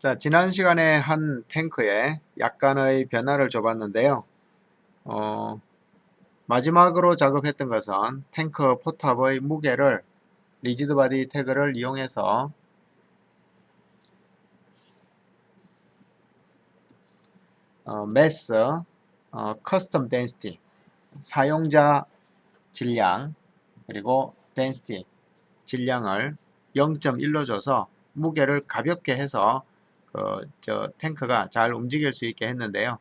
자, 지난 시간에 한 탱크에 약간의 변화를 줘봤는데요. 마지막으로 작업했던 것은 탱크 포탑의 무게를 리지드 바디 태그를 이용해서 매스, 커스텀 덴시티, 사용자 질량, 그리고 덴시티, 질량을 0.1로 줘서 무게를 가볍게 해서 탱크가 잘 움직일 수 있게 했는데요.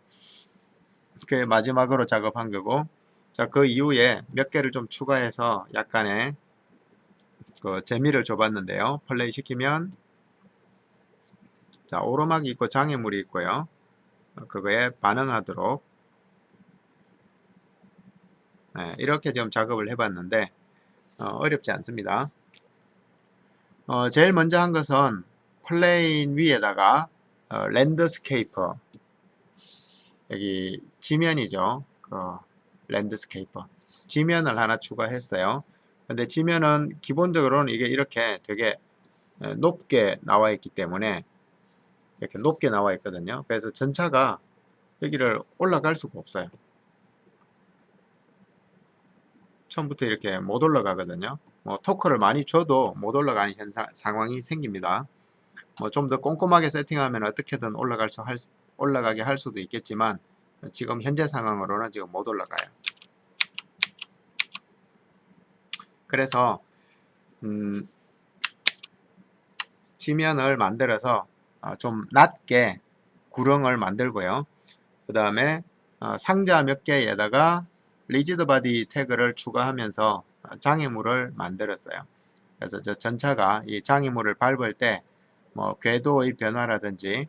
그 마지막으로 작업한 거고, 자, 그 이후에 몇 개를 좀 추가해서 약간의 재미를 줘봤는데요. 플레이 시키면, 자, 오르막이 있고 장애물이 있고요. 그거에 반응하도록, 네, 이렇게 좀 작업을 해봤는데, 어렵지 않습니다. 제일 먼저 한 것은 플레인 위에다가 랜드스케이퍼, 여기 지면이죠. 랜드스케이퍼 지면을 하나 추가했어요. 근데 지면은 기본적으로는 이게 이렇게 되게 높게 나와 있기 때문에 이렇게 높게 나와 있거든요. 그래서 전차가 여기를 올라갈 수가 없어요. 처음부터 이렇게 못 올라가거든요. 뭐 토크를 많이 줘도 못 올라가는 상황이 생깁니다. 뭐 좀 더 꼼꼼하게 세팅하면 어떻게든 올라가게 할 수도 있겠지만 지금 현재 상황으로는 지금 못 올라가요. 그래서 지면을 만들어서 좀 낮게 구렁을 만들고요. 그 다음에 상자 몇 개에다가 리지드 바디 태그를 추가하면서 장애물을 만들었어요. 그래서 저 전차가 이 장애물을 밟을 때 뭐 궤도의 변화라든지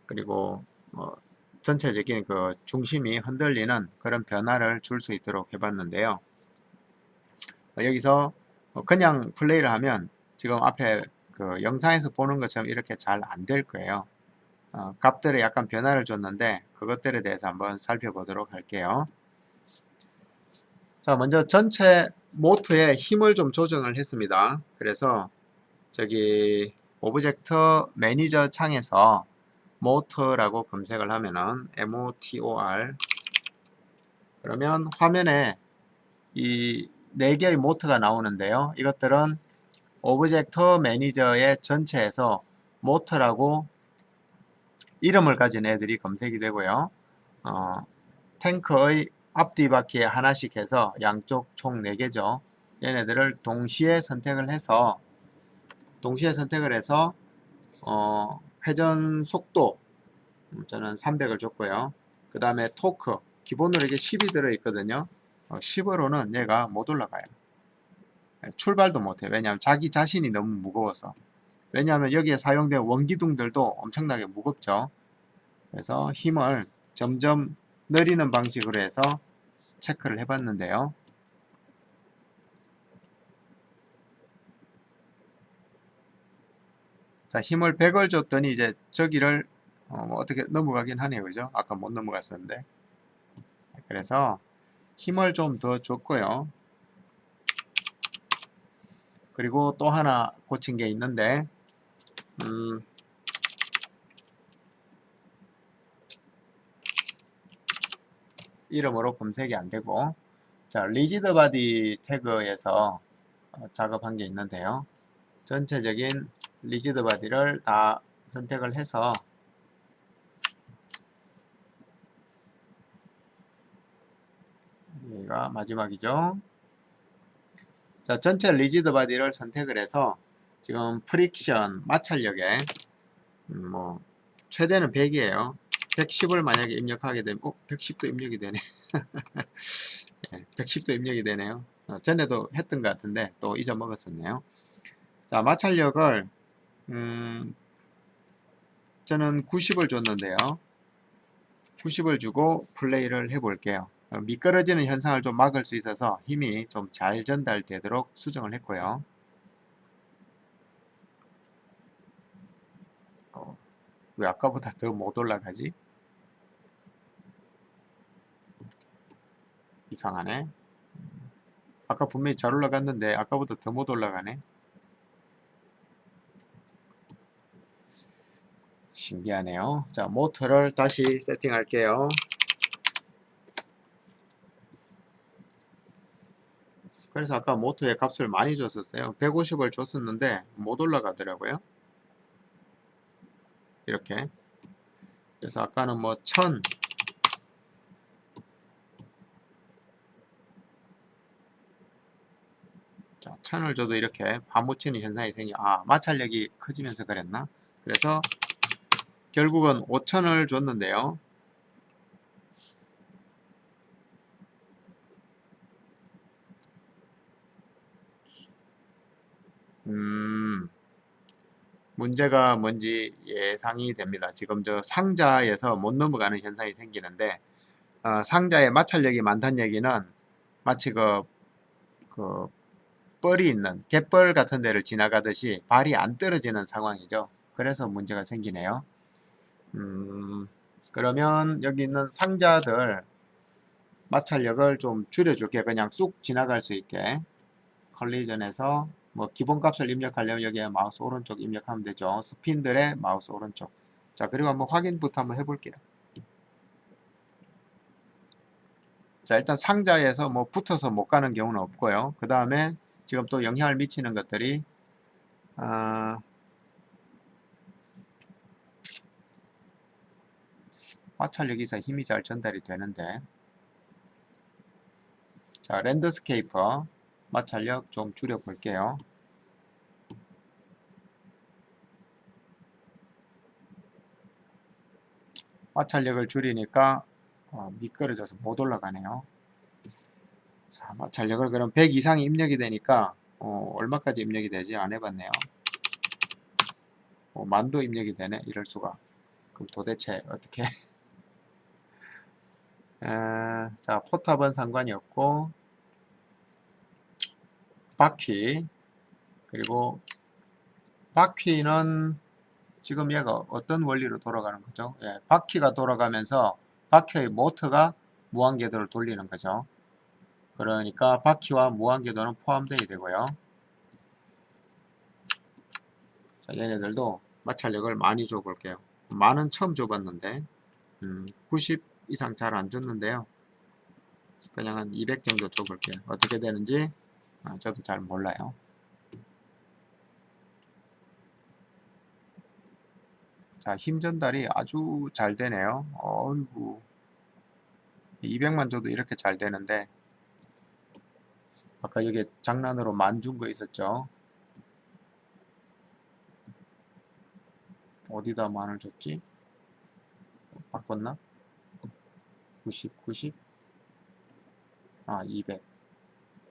그리고 전체적인 그 중심이 흔들리는 그런 변화를 줄 수 있도록 해봤는데요. 여기서 그냥 플레이를 하면 지금 앞에 그 영상에서 보는 것처럼 이렇게 잘 안 될 거예요. 값들에 약간 변화를 줬는데 그것들에 대해서 한번 살펴보도록 할게요. 자, 먼저 전체 모터의 힘을 좀 조정을 했습니다. 그래서 저기 오브젝트 매니저 창에서 모터라고 검색을 하면은 MOTOR 그러면 화면에 이 4개의 모터가 나오는데요. 이것들은 오브젝트 매니저의 전체에서 모터라고 이름을 가진 애들이 검색이 되고요. 탱크의 앞뒤바퀴에 하나씩 해서 양쪽 총 4개죠. 얘네들을 동시에 선택을 해서 회전 속도 저는 300을 줬고요. 그 다음에 토크 기본으로 이게 10이 들어있거든요. 10으로는 얘가 못 올라가요. 출발도 못해. 왜냐하면 자기 자신이 너무 무거워서. 왜냐하면 여기에 사용된 원기둥들도 엄청나게 무겁죠. 그래서 힘을 점점 늘리는 방식으로 해서 체크를 해봤는데요. 자, 힘을 100을 줬더니 이제 저기를 어떻게 넘어가긴 하네요. 그죠? 아까 못 넘어갔었는데. 그래서 힘을 좀 더 줬고요. 그리고 또 하나 고친 게 있는데 이름으로 검색이 안 되고, 자, 리지드 바디 태그에서 작업한 게 있는데요. 전체적인 리지드 바디를 다 선택을 해서 여기가 마지막이죠. 자, 전체 리지드 바디를 선택을 해서 지금 프릭션 마찰력에 뭐 최대는 100이에요. 110을 만약에 입력하게 되면 110도 입력이 되네. 110도 입력이 되네요. 전에도 했던 것 같은데 또 잊어먹었었네요. 자, 마찰력을 저는 90을 줬는데요. 90을 주고 플레이를 해볼게요. 미끄러지는 현상을 좀 막을 수 있어서 힘이 좀 잘 전달되도록 수정을 했고요. 왜 아까보다 더 못 올라가지? 이상하네. 아까 분명히 잘 올라갔는데 아까보다 더 못 올라가네. 신기하네요. 자, 모터를 다시 세팅할게요. 그래서 아까 모터의 값을 많이 줬었어요. 150을 줬었는데 못 올라가더라고요. 이렇게. 그래서 아까는 뭐 1000, 자, 1000을 줘도 이렇게 반묻히는 현상이 마찰력이 커지면서 그랬나? 그래서 결국은 5000을 줬는데요. 문제가 뭔지 예상이 됩니다. 지금 저 상자에서 못 넘어가는 현상이 생기는데, 상자에 마찰력이 많다는 얘기는 마치 그 뻘이 있는 갯벌 같은 데를 지나가듯이 발이 안 떨어지는 상황이죠. 그래서 문제가 생기네요. 그러면 여기 있는 상자들 마찰력을 좀 줄여줄게. 그냥 쑥 지나갈 수 있게. 컬리전에서 뭐 기본값을 입력하려면 여기에 마우스 오른쪽 입력하면 되죠. 스핀들의 마우스 오른쪽. 자, 그리고 한번 확인부터 한번 해볼게요. 자, 일단 상자에서 뭐 붙어서 못 가는 경우는 없고요. 그 다음에 지금 또 영향을 미치는 것들이 마찰력에서 힘이 잘 전달이 되는데, 자, 랜드스케이퍼 마찰력 좀 줄여 볼게요. 마찰력을 줄이니까 미끄러져서 못 올라가네요. 자, 마찰력을 그럼 100 이상이 입력이 되니까 얼마까지 입력이 되지? 안 해봤네요. 만도 입력이 되네. 이럴 수가. 그럼 도대체 어떻게? 자, 포탑은 상관이 없고 바퀴, 그리고 바퀴는 지금 얘가 어떤 원리로 돌아가는 거죠? 예, 바퀴가 돌아가면서 바퀴의 모터가 무한궤도를 돌리는 거죠. 그러니까 바퀴와 무한궤도는 포함되어야 되고요. 자, 얘네들도 마찰력을 많이 줘볼게요. 많은 처음 줘봤는데 90 이상 잘 안 줬는데요. 그냥 한 200 정도 줘볼게요. 어떻게 되는지 저도 잘 몰라요. 자, 힘 전달이 아주 잘 되네요. 어이구, 200만 줘도 이렇게 잘 되는데, 아까 여기 장난으로 만 준 거 있었죠? 어디다 만을 줬지? 바꿨나? 90, 90? 200.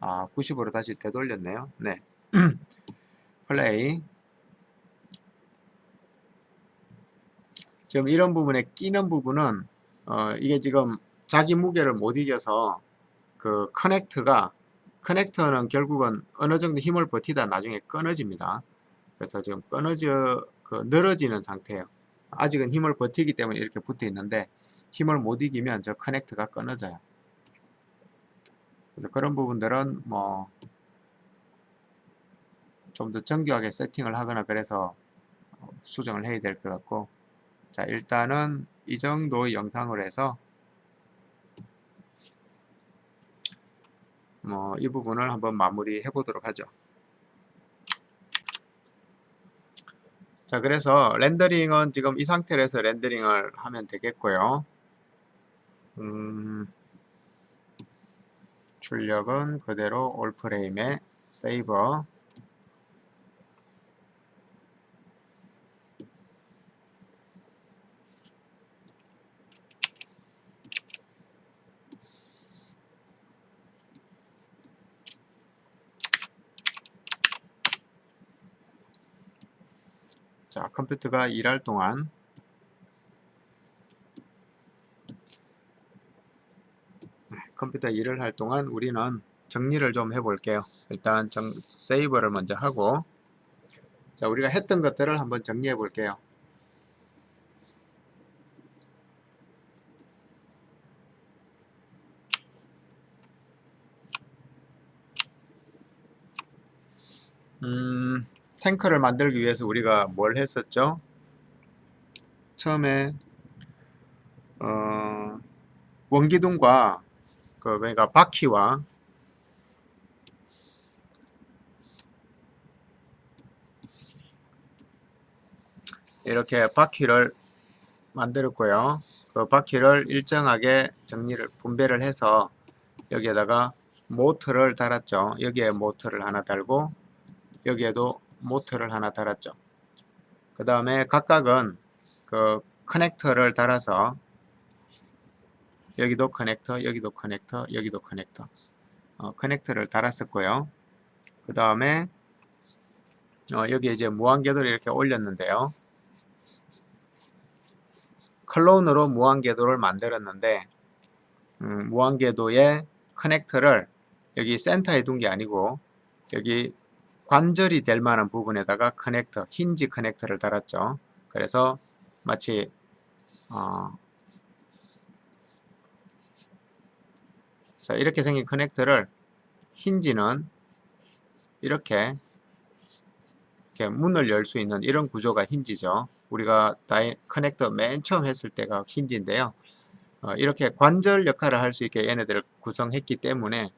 90으로 다시 되돌렸네요. 네. 플레이. 지금 이런 부분에 끼는 부분은, 이게 지금 자기 무게를 못 이겨서 그 커넥터는 결국은 어느 정도 힘을 버티다 나중에 끊어집니다. 그래서 지금 늘어지는 상태예요. 아직은 힘을 버티기 때문에 이렇게 붙어 있는데 힘을 못 이기면 저 커넥터가 끊어져요. 그래서 그런 부분들은 뭐 좀 더 정교하게 세팅을 하거나 그래서 수정을 해야 될 것 같고, 자, 일단은 이 정도 영상으로 해서 뭐 이 부분을 한번 마무리 해 보도록 하죠. 자, 그래서 렌더링은 지금 이 상태로 해서 렌더링을 하면 되겠고요. 출력은 그대로 올 프레임에 세이브. 자, 컴퓨터가 일할 동안 컴퓨터 일을 할 동안 우리는 정리를 좀 해볼게요. 일단 세이브를 먼저 하고, 자, 우리가 했던 것들을 한번 정리해 볼게요. 탱크를 만들기 위해서 우리가 뭘 했었죠? 처음에 원기둥과 그러니까 바퀴와 이렇게 바퀴를 만들었고요. 그 바퀴를 일정하게 정리를 분배를 해서 여기에다가 모터를 달았죠. 여기에 모터를 하나 달고 여기에도 모터를 하나 달았죠. 그 다음에 각각은 그 커넥터를 달아서 여기도 커넥터, 여기도 커넥터, 여기도 커넥터, 커넥터를 달았었고요. 그 다음에 여기 이제 무한궤도를 이렇게 올렸는데요. 클론으로 무한궤도를 만들었는데 무한궤도의 커넥터를 여기 센터에 둔 게 아니고 여기 관절이 될 만한 부분에다가 커넥터, 힌지 커넥터를 달았죠. 그래서 마치 자, 이렇게 생긴 커넥터를 힌지는 이렇게 문을 열 수 있는 이런 구조가 힌지죠. 우리가 커넥터 맨 처음 했을 때가 힌지인데요. 이렇게 관절 역할을 할 수 있게 얘네들을 구성했기 때문에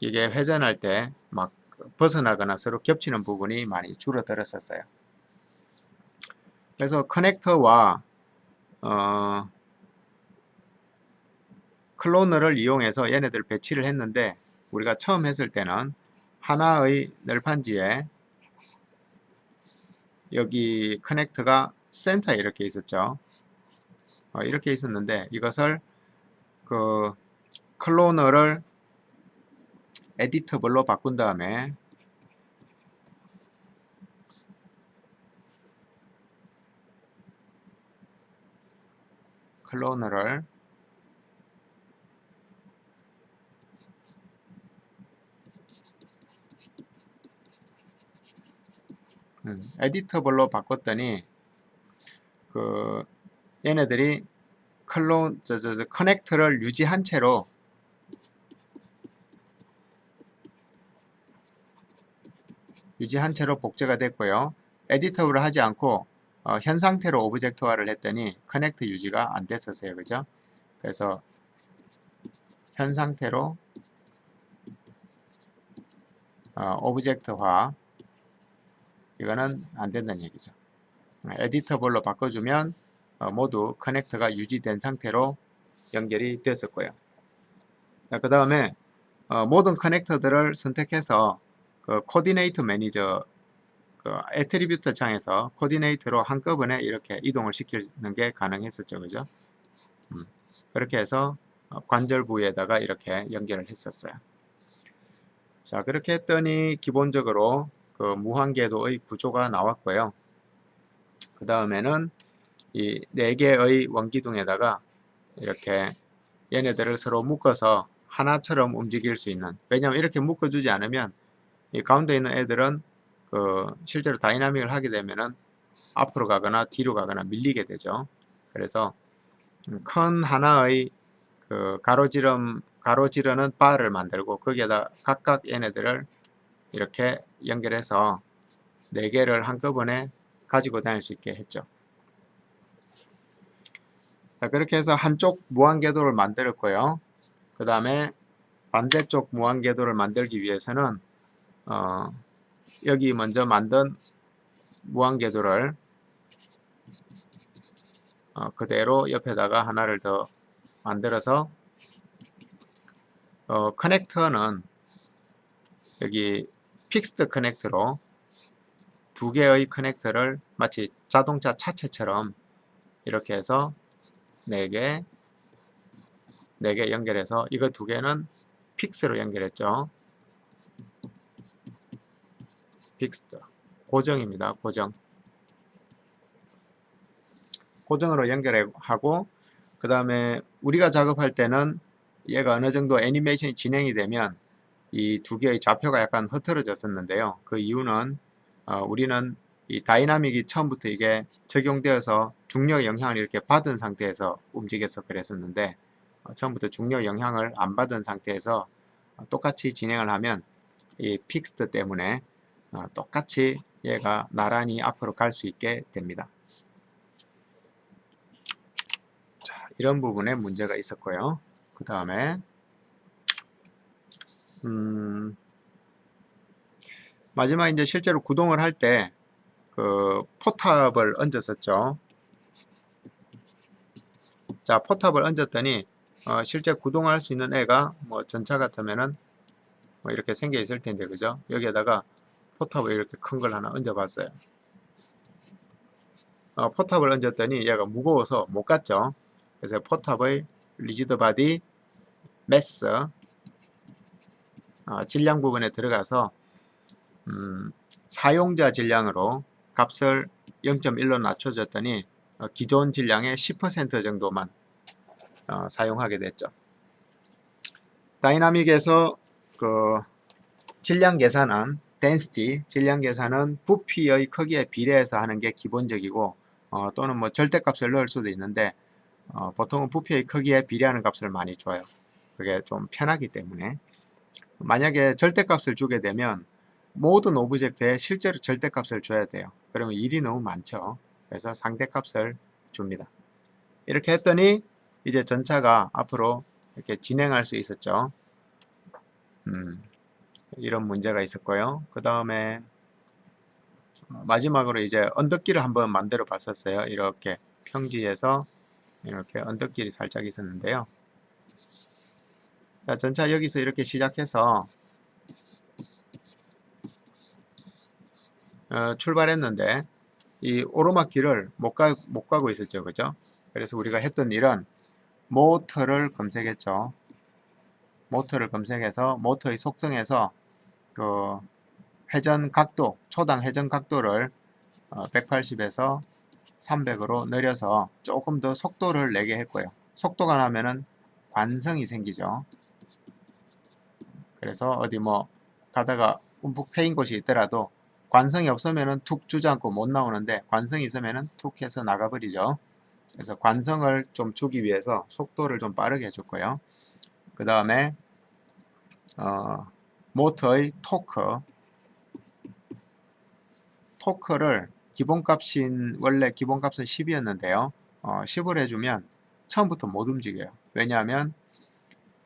이게 회전할 때 막 벗어나거나 서로 겹치는 부분이 많이 줄어들었었어요. 그래서 커넥터와 클로너를 이용해서 얘네들 배치를 했는데 우리가 처음 했을 때는 하나의 널판지에 여기 커넥터가 센터에 이렇게 있었죠. 이렇게 있었는데 이것을 그 클로너를 에디터블로 바꾼 다음에 클로너를 에디터블로 바꿨더니 그 얘네들이 커넥터를 유지한 채로 복제가 됐고요. 에디터블을 하지 않고 현 상태로 오브젝트화를 했더니 커넥터 유지가 안 됐었어요. 그죠? 그래서 현 상태로 오브젝트화 이거는 안 된다는 얘기죠. 에디터블로 바꿔주면 모두 커넥터가 유지된 상태로 연결이 됐었고요. 그 다음에 모든 커넥터들을 선택해서 그 코디네이터 매니저 애트리뷰터 창에서 코디네이터로 한꺼번에 이렇게 이동을 시키는 게 가능했었죠. 그죠? 그렇게 해서 관절 부위에다가 이렇게 연결을 했었어요. 자, 그렇게 했더니 기본적으로 그 무한궤도의 구조가 나왔고요. 그 다음에는 이 4개의 원기둥에다가 이렇게 얘네들을 서로 묶어서 하나처럼 움직일 수 있는, 왜냐하면 이렇게 묶어주지 않으면 이 가운데 있는 애들은 실제로 다이나믹을 하게 되면은 앞으로 가거나 뒤로 가거나 밀리게 되죠. 그래서 큰 하나의 가로지르는 바를 만들고 거기에다 각각 얘네들을 이렇게 연결해서 4개를 한꺼번에 가지고 다닐 수 있게 했죠. 자, 그렇게 해서 한쪽 무한궤도를 만들었고요. 그 다음에 반대쪽 무한궤도를 만들기 위해서는 여기 먼저 만든 무한궤도를 그대로 옆에다가 하나를 더 만들어서 커넥터는 여기 픽스드 커넥터로 2개의 커넥터를 마치 자동차 차체처럼 이렇게 해서 4개 연결해서 이거 2개는 픽스로 연결했죠. 픽스드 고정입니다. 고정으로 연결하고 그 다음에 우리가 작업할 때는 얘가 어느 정도 애니메이션이 진행이 되면 이 2개의 좌표가 약간 흐트러졌었는데요. 그 이유는 우리는 이 다이나믹이 처음부터 이게 적용되어서 중력 영향을 이렇게 받은 상태에서 움직여서 그랬었는데 처음부터 중력 영향을 안 받은 상태에서 똑같이 진행을 하면 이 픽스드 때문에 똑같이 얘가 나란히 앞으로 갈 수 있게 됩니다. 자, 이런 부분에 문제가 있었고요. 그 다음에 마지막 이제 실제로 구동을 할 때 그 포탑을 얹었었죠. 자, 포탑을 얹었더니 실제 구동할 수 있는 애가 뭐 전차 같으면은 뭐 이렇게 생겨 있을 텐데, 그죠? 여기에다가 포탑을 이렇게 큰 걸 하나 얹어 봤어요. 포탑을 얹었더니 얘가 무거워서 못 갔죠. 그래서 포탑의 리지드 바디 매스 질량 부분에 들어가서 사용자 질량으로 값을 0.1로 낮춰줬더니 기존 질량의 10% 정도만 사용하게 됐죠. 다이나믹에서 그 질량 계산은 density, 질량 계산은 부피의 크기에 비례해서 하는 게 기본적이고 또는 뭐 절대값을 넣을 수도 있는데 보통은 부피의 크기에 비례하는 값을 많이 줘요. 그게 좀 편하기 때문에. 만약에 절대값을 주게 되면 모든 오브젝트에 실제로 절대값을 줘야 돼요. 그러면 일이 너무 많죠. 그래서 상대값을 줍니다. 이렇게 했더니 이제 전차가 앞으로 이렇게 진행할 수 있었죠. 이런 문제가 있었고요. 그 다음에 마지막으로 이제 언덕길을 한번 만들어 봤었어요. 이렇게 평지에서 이렇게 언덕길이 살짝 있었는데요. 자, 전차 여기서 이렇게 시작해서 출발했는데 이 오르막길을 못 가고 있었죠. 그죠? 그래서 우리가 했던 일은 모터를 검색했죠. 모터를 검색해서 모터의 속성에서 그 회전 각도, 초당 회전 각도를 180에서 300으로 내려서 조금 더 속도를 내게 했고요. 속도가 나면은 관성이 생기죠. 그래서 어디 뭐 가다가 움푹 패인 곳이 있더라도 관성이 없으면은 툭 주저앉고 못 나오는데 관성이 있으면은 툭 해서 나가버리죠. 그래서 관성을 좀 주기 위해서 속도를 좀 빠르게 해줬고요. 그 다음에 모터의 토크를 기본값인 원래 기본값은 10이었는데요. 10을 해주면 처음부터 못 움직여요. 왜냐하면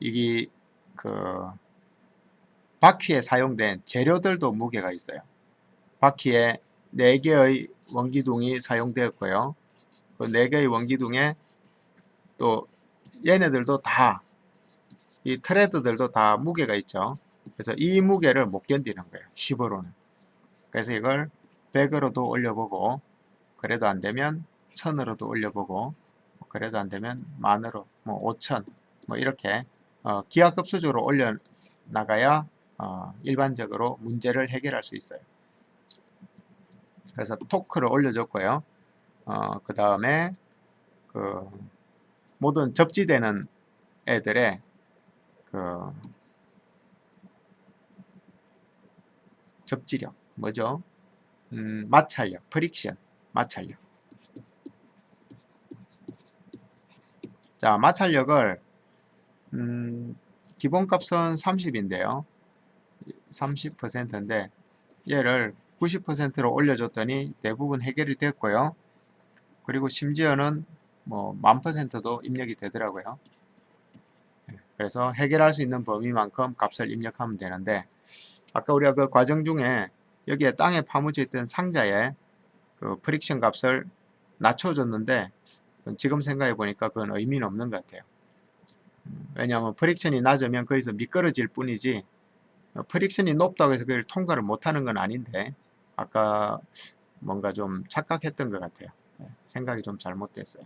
이게 그 바퀴에 사용된 재료들도 무게가 있어요. 바퀴에 4개의 원기둥이 사용되었고요. 그 4개의 원기둥에 또 얘네들도 다 이 트레드들도 다 무게가 있죠. 그래서 이 무게를 못 견디는 거예요. 10으로는. 그래서 이걸 100으로도 올려보고 그래도 안되면 1000으로도 올려보고 그래도 안되면 만으로 뭐 5000 뭐 이렇게 기하급수적으로 올려나가야 일반적으로 문제를 해결할 수 있어요. 그래서 토크를 올려줬고요. 그 다음에 그 모든 접지되는 애들의 그 접지력 뭐죠? 마찰력, 프릭션, 마찰력. 자, 마찰력을 기본값은 30인데요. 30%인데 얘를 90%로 올려줬더니 대부분 해결이 됐고요. 그리고 심지어는 뭐 10,000%도 입력이 되더라고요. 그래서 해결할 수 있는 범위만큼 값을 입력하면 되는데 아까 우리가 그 과정 중에 여기에 땅에 파묻혀 있던 상자에 그 프릭션 값을 낮춰줬는데 지금 생각해 보니까 그건 의미는 없는 것 같아요. 왜냐하면 프릭션이 낮으면 거기서 미끄러질 뿐이지 프릭션이 높다고 해서 그걸 통과를 못하는 건 아닌데 아까 뭔가 좀 착각했던 것 같아요. 생각이 좀 잘못됐어요.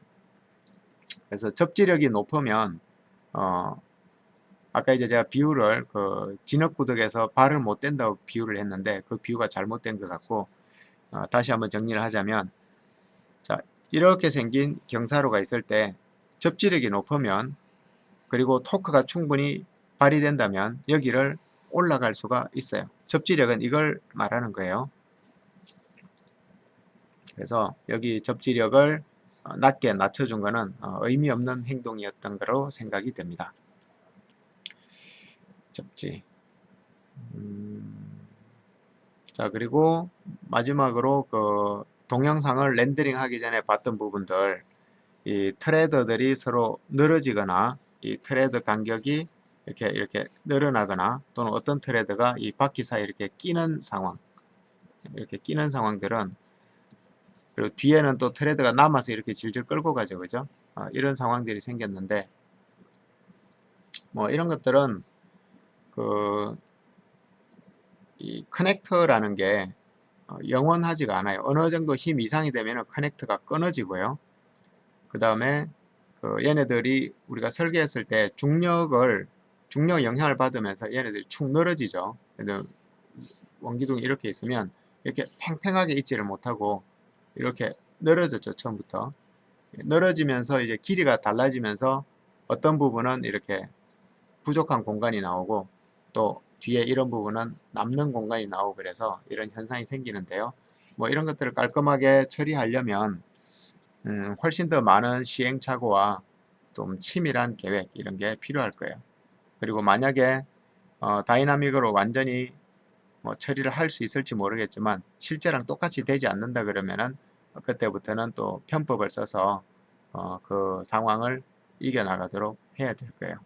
그래서 접지력이 높으면 아까 이제 제가 비유를 그 진흙구덕에서 발을 못 댄다고 비유를 했는데 그 비유가 잘못된 것 같고 다시 한번 정리를 하자면 자 이렇게 생긴 경사로가 있을 때 접지력이 높으면 그리고 토크가 충분히 발휘된다면 여기를 올라갈 수가 있어요. 접지력은 이걸 말하는 거예요. 그래서 여기 접지력을 낮게 낮춰준 것은 의미 없는 행동이었던 거로 생각이 됩니다. 접지 자, 그리고 마지막으로 그 동영상을 렌더링 하기 전에 봤던 부분들, 이 트레더들이 서로 늘어지거나 이 트레드 간격이 이렇게 늘어나거나 또는 어떤 트레드가 이 바퀴 사이에 이렇게 끼는 상황, 이렇게 끼는 상황들은, 그리고 뒤에는 또 트레드가 남아서 이렇게 질질 끌고 가죠, 그죠? 이런 상황들이 생겼는데, 뭐 이런 것들은 그 이 커넥터라는 게 영원하지가 않아요. 어느 정도 힘 이상이 되면 커넥터가 끊어지고요. 그 다음에 그 얘네들이 우리가 설계했을 때 중력 영향을 받으면서 얘네들이 축 늘어지죠. 원기둥이 이렇게 있으면 이렇게 팽팽하게 있지를 못하고 이렇게 늘어졌죠, 처음부터. 늘어지면서 이제 길이가 달라지면서 어떤 부분은 이렇게 부족한 공간이 나오고 또 뒤에 이런 부분은 남는 공간이 나오고 그래서 이런 현상이 생기는데요. 뭐 이런 것들을 깔끔하게 처리하려면 훨씬 더 많은 시행착오와 좀 치밀한 계획 이런 게 필요할 거예요. 그리고 만약에 다이나믹으로 완전히 뭐 처리를 할 수 있을지 모르겠지만 실제랑 똑같이 되지 않는다 그러면은 그때부터는 또 편법을 써서 그 상황을 이겨나가도록 해야 될 거예요.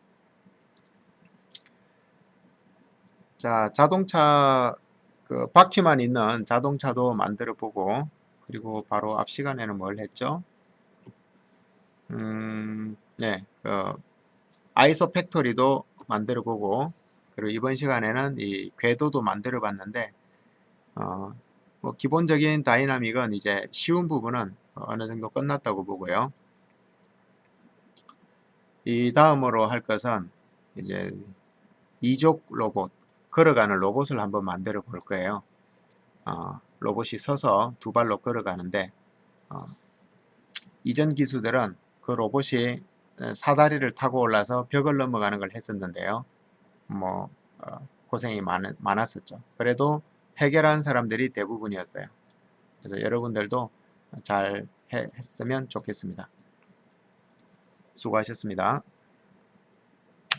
자, 자동차 그 바퀴만 있는 자동차도 만들어 보고, 그리고 바로 앞 시간에는 뭘 했죠? 네, 아이소 팩토리도 만들어 보고, 그리고 이번 시간에는 이 궤도도 만들어 봤는데, 뭐 기본적인 다이나믹은 이제 쉬운 부분은 어느 정도 끝났다고 보고요. 이 다음으로 할 것은 이제 이족 로봇, 걸어가는 로봇을 한번 만들어 볼 거예요. 로봇이 서서 두 발로 걸어가는데, 이전 기수들은 그 로봇이 사다리를 타고 올라서 벽을 넘어가는 걸 했었는데요. 뭐 고생이 많았었죠. 그래도 해결한 사람들이 대부분이었어요. 그래서 여러분들도 잘 했으면 좋겠습니다. 수고하셨습니다.